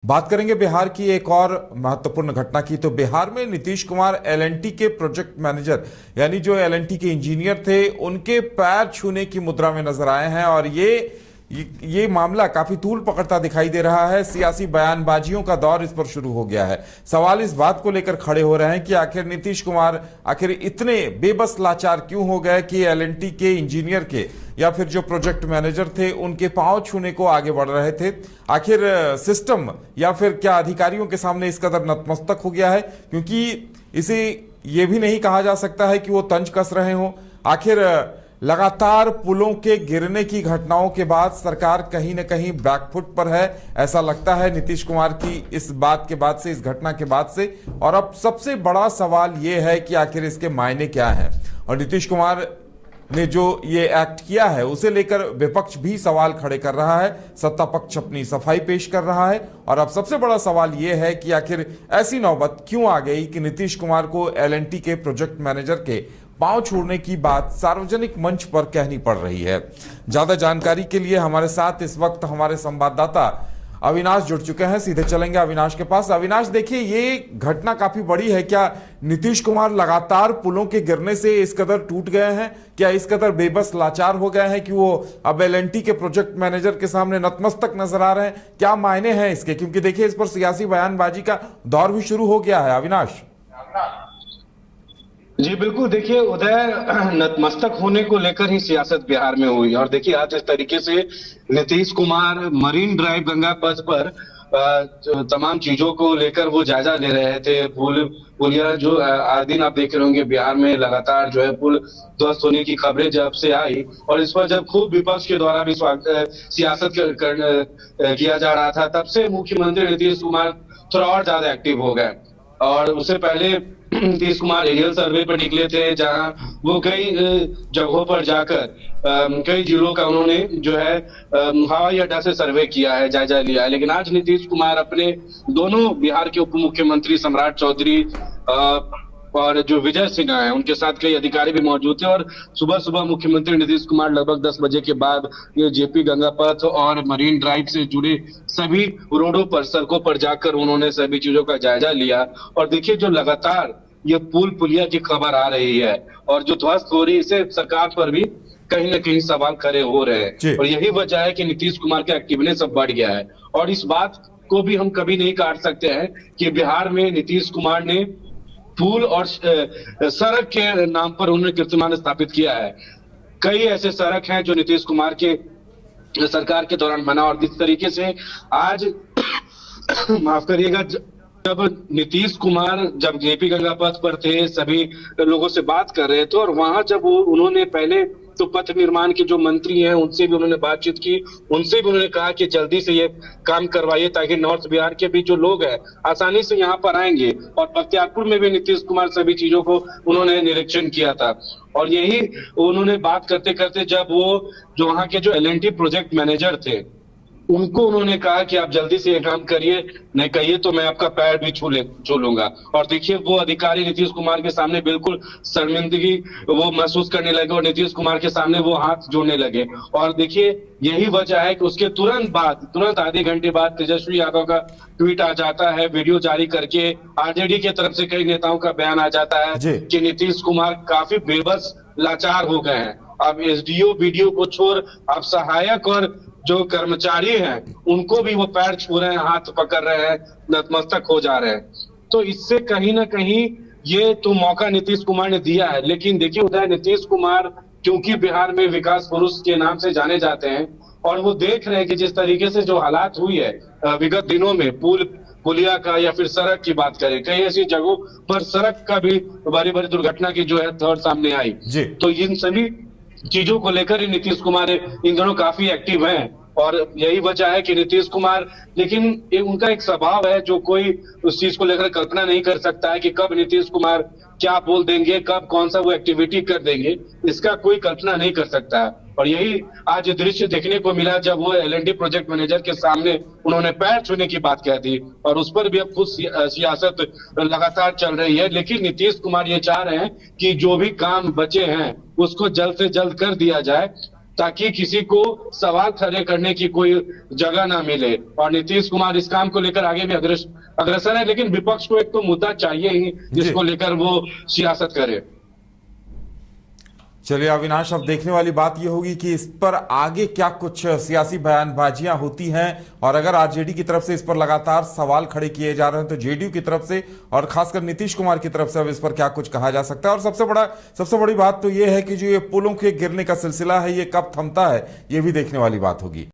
बात करेंगे बिहार की एक और महत्वपूर्ण घटना की। तो बिहार में नीतीश कुमार एलएनटी के प्रोजेक्ट मैनेजर यानी जो एलएनटी के इंजीनियर थे उनके पैर छूने की मुद्रा में नजर आए हैं और ये मामला काफी तूल पकड़ता दिखाई दे रहा है। सियासी बयानबाजियों का दौर इस पर शुरू हो गया है। सवाल इस बात को लेकर खड़े हो रहे हैं कि आखिर नीतीश कुमार आखिर इतने बेबस लाचार क्यों हो गए कि एलएनटी के इंजीनियर के या फिर जो प्रोजेक्ट मैनेजर थे उनके पांव छूने को आगे बढ़ रहे थे। आखिर सिस्टम या फिर क्या अधिकारियों के सामने इस कदर नतमस्तक हो गया है, क्योंकि इसे ये भी नहीं कहा जा सकता है कि वो तंज कस रहे हों। आखिर लगातार पुलों के गिरने की घटनाओं के बाद सरकार कहीं ना कहीं बैकफुट पर है, ऐसा लगता है नीतीश कुमार की इस बात के बाद से, इस घटना के बाद से। और अब सबसे बड़ा सवाल यह है कि आखिर इसके मायने क्या हैं, और नीतीश कुमार ने जो ये एक्ट किया है उसे लेकर विपक्ष भी सवाल खड़े कर रहा है, सत्ता पक्ष अपनी सफाई पेश कर रहा है। और अब सबसे बड़ा सवाल यह है कि आखिर ऐसी नौबत क्यों आ गई कि नीतीश कुमार को एलएनटी के प्रोजेक्ट मैनेजर के पांव छोड़ने की बात सार्वजनिक मंच पर कहनी पड़ रही है। ज्यादा जानकारी के लिए हमारे साथ इस वक्त हमारे संवाददाता अविनाश जुड़ चुके हैं। सीधे चलेंगे अविनाश के पास। अविनाश, देखिए ये घटना काफी बड़ी है। क्या नीतीश कुमार लगातार पुलों के गिरने से इस कदर टूट गए हैं, क्या इस कदर बेबस लाचार हो गए हैं कि वो अब एलएनटी के प्रोजेक्ट मैनेजर के सामने नतमस्तक नजर आ रहे हैं? क्या मायने हैं इसके, क्योंकि देखिए इस पर सियासी बयानबाजी का दौर भी शुरू हो गया है। अविनाश जी बिल्कुल, देखिए उदय, नतमस्तक होने को लेकर ही सियासत बिहार में हुई। और देखिए आज इस तरीके से नीतीश कुमार मरीन ड्राइव गंगा पथ पर तमाम चीजों को लेकर वो जायजा ले रहे थे। पुलिया जो आज दिन आप देख रहे होंगे बिहार में लगातार जो है पुल ध्वस्त होने की खबरें जब से आई, और इस पर जब खूब विपक्ष के द्वारा भी सियासत किया जा रहा था, तब से मुख्यमंत्री नीतीश कुमार थोड़ा और ज्यादा एक्टिव हो गए। और उससे पहले नीतीश कुमार एरियल सर्वे पर निकले थे, जहां वो कई जगहों पर जाकर कई जिलों का उन्होंने जो है हवाई अड्डा से सर्वे किया है, जायजा लिया है। लेकिन आज नीतीश कुमार अपने दोनों बिहार के उप मुख्यमंत्री सम्राट चौधरी और जो विजय सिन्हा है उनके साथ कई अधिकारी भी मौजूद थे। और सुबह सुबह मुख्यमंत्री नीतीश कुमार लगभग 10 बजे के बाद ये जेपी गंगा पथ और मरीन ड्राइव से जुड़े सभी रोडों पर, सड़कों पर जाकर उन्होंने सभी चीजों का जायजा लिया। और देखिए जो लगातार ये पुल पुलिया की खबर आ रही है और जो ध्वस्त हो रही है, इससे सरकार पर भी कहीं ना कहीं सवाल खड़े हो रहे हैं। और यही वजह है कि नीतीश कुमार का एक्टिवनेस अब बढ़ गया है। और इस बात को भी हम कभी नहीं काट सकते हैं कि बिहार में नीतीश कुमार ने पुल और सड़क के नाम पर उन्होंने कीर्तिमान स्थापित किया है। कई ऐसे सड़क हैं जो नीतीश कुमार के सरकार के दौरान बना। और जिस तरीके से आज माफ करिएगा, जब नीतीश कुमार जब जेपी गंगा पथ पर थे, सभी लोगों से बात कर रहे थे, और वहां जब उन्होंने पहले तो पथ निर्माण के जो मंत्री हैं उनसे भी उन्होंने बातचीत की, उनसे भी उन्होंने कहा कि जल्दी से ये काम करवाइए ताकि नॉर्थ बिहार के भी जो लोग हैं आसानी से यहाँ पर आएंगे। और बख्तियारपुर में भी नीतीश कुमार सभी चीजों को उन्होंने निरीक्षण किया था। और यही उन्होंने बात करते करते जब वो जो वहाँ के जो एलएनटी प्रोजेक्ट मैनेजर थे उनको उन्होंने कहा कि आप जल्दी से ये काम करिए, नहीं कहिए तो मैं आपका पैर भी छू लूंगा। और देखिए वो अधिकारी नीतीश कुमार के सामने बिल्कुल शर्मिंदगी वो महसूस करने लगे और नीतीश कुमार के सामने वो हाथ जोड़ने लगे। और देखिए यही वजह है कि उसके तुरंत आधे घंटे बाद तेजस्वी यादव का ट्वीट आ जाता है, वीडियो जारी करके आरजेडी की तरफ से कई नेताओं का बयान आ जाता है कि नीतीश कुमार काफी बेबस लाचार हो गए हैं। अब एसडीओ वीडियो को छोड़ अब सहायक और जो कर्मचारी हैं उनको भी वो पैर छू रहे हैं, हाथ पकड़ रहे हैं, नतमस्तक हो जा रहे हैं। तो इससे कहीं ना कहीं ये तो मौका नीतीश कुमार ने दिया है। लेकिन देखिए उधर नीतीश कुमार क्योंकि बिहार में विकास पुरुष के नाम से जाने जाते हैं, और वो देख रहे हैं कि जिस तरीके से जो हालात हुई है विगत दिनों में, पुलिया का या फिर सड़क की बात करें, कई ऐसी जगहों पर सड़क का भी बड़ी बड़ी दुर्घटना की जो है खबर सामने आई। तो इन सभी चीजों को लेकर ही नीतीश कुमार इन दोनों काफी एक्टिव हैं। और यही वजह है कि नीतीश कुमार, लेकिन उनका एक स्वभाव है जो कोई उस चीज को लेकर कल्पना नहीं कर सकता है कि कब नीतीश कुमार क्या बोल देंगे, कब कौन सा वो एक्टिविटी कर देंगे, इसका कोई कल्पना नहीं कर सकता है। और यही आज दृश्य देखने को मिला जब वो एलएनटी प्रोजेक्ट मैनेजर के सामने उन्होंने पैर छूने की बात कह दी। और उस पर भी अब खुद सियासत लगातार चल रही है। लेकिन नीतीश कुमार ये चाह रहे हैं कि जो भी काम बचे हैं उसको जल्द से जल्द कर दिया जाए, ताकि किसी को सवाल खड़े करने की कोई जगह ना मिले। और नीतीश कुमार इस काम को लेकर आगे भी अग्रसर है, लेकिन विपक्ष को एक तो मुद्दा चाहिए ही जिसको लेकर वो सियासत करे। चलिए अविनाश, अब देखने वाली बात यह होगी कि इस पर आगे क्या कुछ सियासी बयानबाजियां होती हैं, और अगर आरजेडी की तरफ से इस पर लगातार सवाल खड़े किए जा रहे हैं तो जेडीयू की तरफ से और खासकर नीतीश कुमार की तरफ से अब इस पर क्या कुछ कहा जा सकता है। और सबसे बड़ी बात तो यह है कि जो ये पुलों के गिरने का सिलसिला है ये कब थमता है, ये भी देखने वाली बात होगी।